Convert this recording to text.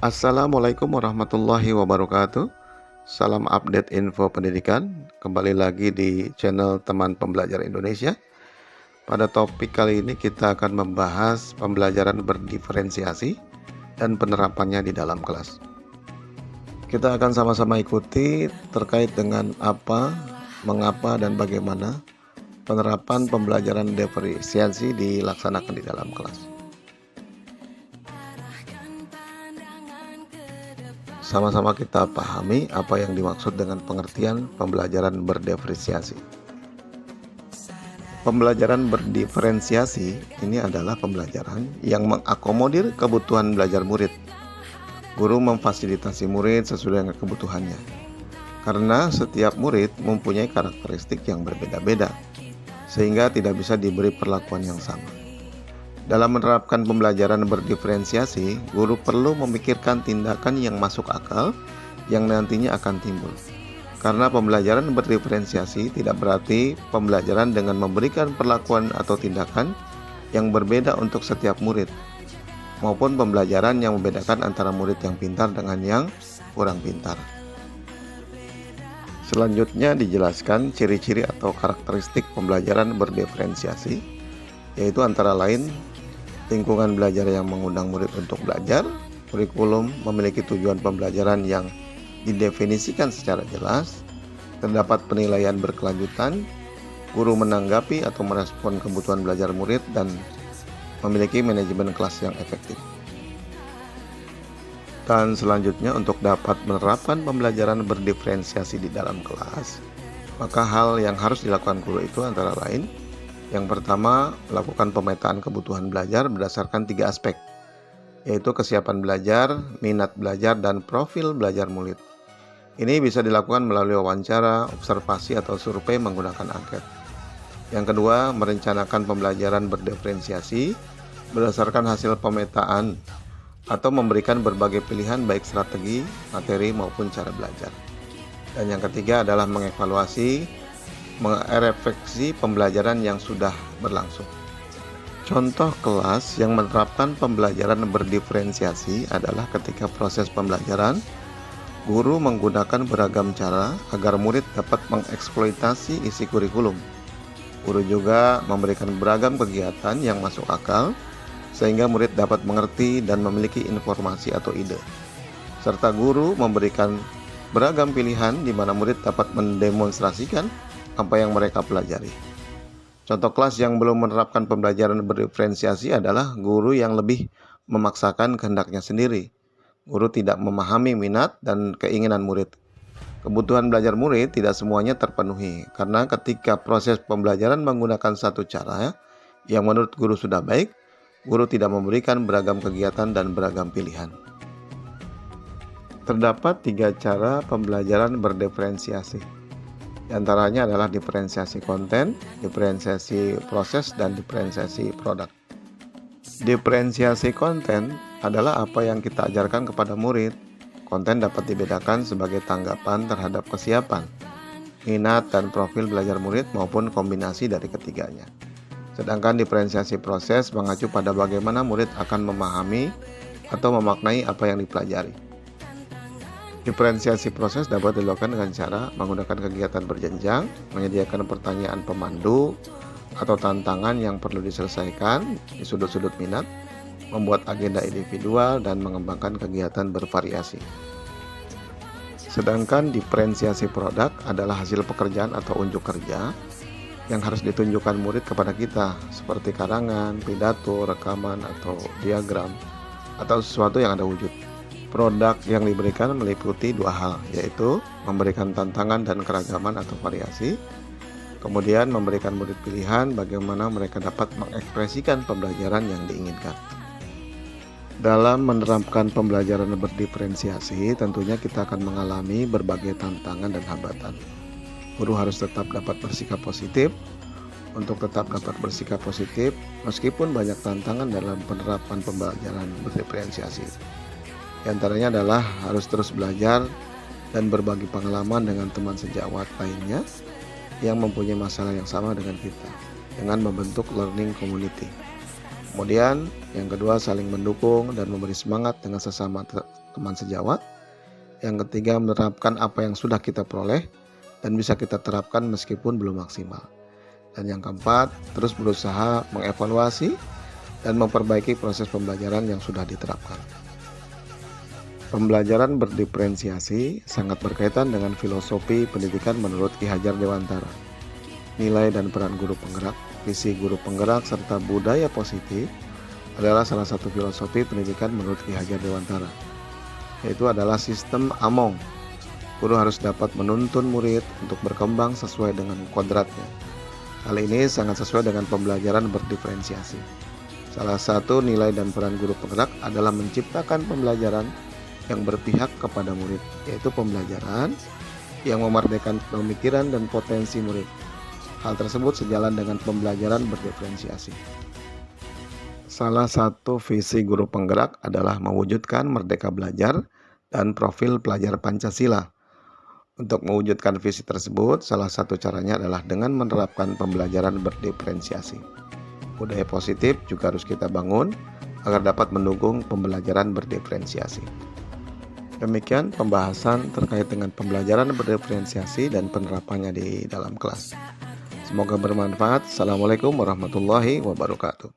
Assalamualaikum warahmatullahi wabarakatuh. Salam update info pendidikan. Kembali lagi di channel Teman Pembelajar Indonesia. Pada topik kali ini kita akan membahas pembelajaran berdiferensiasi dan penerapannya di dalam kelas. Kita akan sama-sama ikuti terkait dengan apa, mengapa, dan bagaimana penerapan pembelajaran diferensiasi dilaksanakan di dalam kelas. Sama-sama kita pahami apa yang dimaksud dengan pengertian pembelajaran berdiferensiasi. Pembelajaran berdiferensiasi ini adalah pembelajaran yang mengakomodir kebutuhan belajar murid. Guru memfasilitasi murid sesuai dengan kebutuhannya. Karena setiap murid mempunyai karakteristik yang berbeda-beda, sehingga tidak bisa diberi perlakuan yang sama. Dalam menerapkan pembelajaran berdiferensiasi, guru perlu memikirkan tindakan yang masuk akal yang nantinya akan timbul. Karena pembelajaran berdiferensiasi tidak berarti pembelajaran dengan memberikan perlakuan atau tindakan yang berbeda untuk setiap murid, maupun pembelajaran yang membedakan antara murid yang pintar dengan yang kurang pintar. Selanjutnya dijelaskan ciri-ciri atau karakteristik pembelajaran berdiferensiasi, yaitu antara lain lingkungan belajar yang mengundang murid untuk belajar, kurikulum memiliki tujuan pembelajaran yang didefinisikan secara jelas, terdapat penilaian berkelanjutan, guru menanggapi atau merespon kebutuhan belajar murid, dan memiliki manajemen kelas yang efektif. Dan selanjutnya, untuk dapat menerapkan pembelajaran berdiferensiasi di dalam kelas, maka hal yang harus dilakukan guru itu antara lain: yang pertama, lakukan pemetaan kebutuhan belajar berdasarkan 3 aspek, yaitu kesiapan belajar, minat belajar, dan profil belajar murid. Ini bisa dilakukan melalui wawancara, observasi, atau survei menggunakan angket. Yang kedua, merencanakan pembelajaran berdiferensiasi berdasarkan hasil pemetaan atau memberikan berbagai pilihan baik strategi, materi, maupun cara belajar. Dan yang ketiga adalah mengevaluasi, merefleksi pembelajaran yang sudah berlangsung. Contoh kelas yang menerapkan pembelajaran berdiferensiasi adalah ketika proses pembelajaran, guru menggunakan beragam cara agar murid dapat mengeksploitasi isi kurikulum. Guru juga memberikan beragam kegiatan yang masuk akal, sehingga murid dapat mengerti dan memiliki informasi atau ide. Serta guru memberikan beragam pilihan di mana murid dapat mendemonstrasikan apa yang mereka pelajari. Contoh kelas yang belum menerapkan pembelajaran berdiferensiasi adalah guru yang lebih memaksakan kehendaknya sendiri. Guru tidak memahami minat dan keinginan murid. Kebutuhan belajar murid tidak semuanya terpenuhi, karena ketika proses pembelajaran menggunakan satu cara yang menurut guru sudah baik, guru tidak memberikan beragam kegiatan dan beragam pilihan. Terdapat 3 cara pembelajaran berdiferensiasi. Di antaranya adalah diferensiasi konten, diferensiasi proses, dan diferensiasi produk. Diferensiasi konten adalah apa yang kita ajarkan kepada murid. Konten dapat dibedakan sebagai tanggapan terhadap kesiapan, minat, dan profil belajar murid maupun kombinasi dari ketiganya. Sedangkan diferensiasi proses mengacu pada bagaimana murid akan memahami atau memaknai apa yang dipelajari. Diferensiasi proses dapat dilakukan dengan cara menggunakan kegiatan berjenjang, menyediakan pertanyaan pemandu atau tantangan yang perlu diselesaikan di sudut-sudut minat, membuat agenda individual, dan mengembangkan kegiatan bervariasi. Sedangkan diferensiasi produk adalah hasil pekerjaan atau unjuk kerja yang harus ditunjukkan murid kepada kita, seperti karangan, pidato, rekaman, atau diagram, atau sesuatu yang ada wujud. Produk yang diberikan meliputi 2 hal, yaitu memberikan tantangan dan keragaman atau variasi, kemudian memberikan murid pilihan bagaimana mereka dapat mengekspresikan pembelajaran yang diinginkan. Dalam menerapkan pembelajaran berdiferensiasi, tentunya kita akan mengalami berbagai tantangan dan hambatan. Guru harus tetap dapat bersikap positif. Untuk tetap dapat bersikap positif, meskipun banyak tantangan dalam penerapan pembelajaran berdiferensiasi. Di antaranya adalah harus terus belajar dan berbagi pengalaman dengan teman sejawat lainnya yang mempunyai masalah yang sama dengan kita, dengan membentuk learning community. Kemudian yang kedua, saling mendukung dan memberi semangat dengan sesama teman sejawat. Yang ketiga, menerapkan apa yang sudah kita peroleh dan bisa kita terapkan meskipun belum maksimal. Dan yang keempat, terus berusaha mengevaluasi dan memperbaiki proses pembelajaran yang sudah diterapkan. Pembelajaran berdiferensiasi sangat berkaitan dengan filosofi pendidikan menurut Ki Hajar Dewantara. Nilai dan peran guru penggerak, visi guru penggerak, serta budaya positif adalah salah satu filosofi pendidikan menurut Ki Hajar Dewantara, yaitu adalah sistem Among. Guru harus dapat menuntun murid untuk berkembang sesuai dengan kodratnya. Hal ini sangat sesuai dengan pembelajaran berdiferensiasi. Salah satu nilai dan peran guru penggerak adalah menciptakan pembelajaran yang berpihak kepada murid, yaitu pembelajaran yang memerdekakan pemikiran dan potensi murid. Hal tersebut sejalan dengan pembelajaran berdiferensiasi. Salah satu visi guru penggerak adalah mewujudkan merdeka belajar dan profil pelajar Pancasila. Untuk mewujudkan visi tersebut, salah satu caranya adalah dengan menerapkan pembelajaran berdiferensiasi. Budaya positif juga harus kita bangun agar dapat mendukung pembelajaran berdiferensiasi. Demikian pembahasan terkait dengan pembelajaran berdiferensiasi dan penerapannya di dalam kelas. Semoga bermanfaat. Assalamualaikum warahmatullahi wabarakatuh.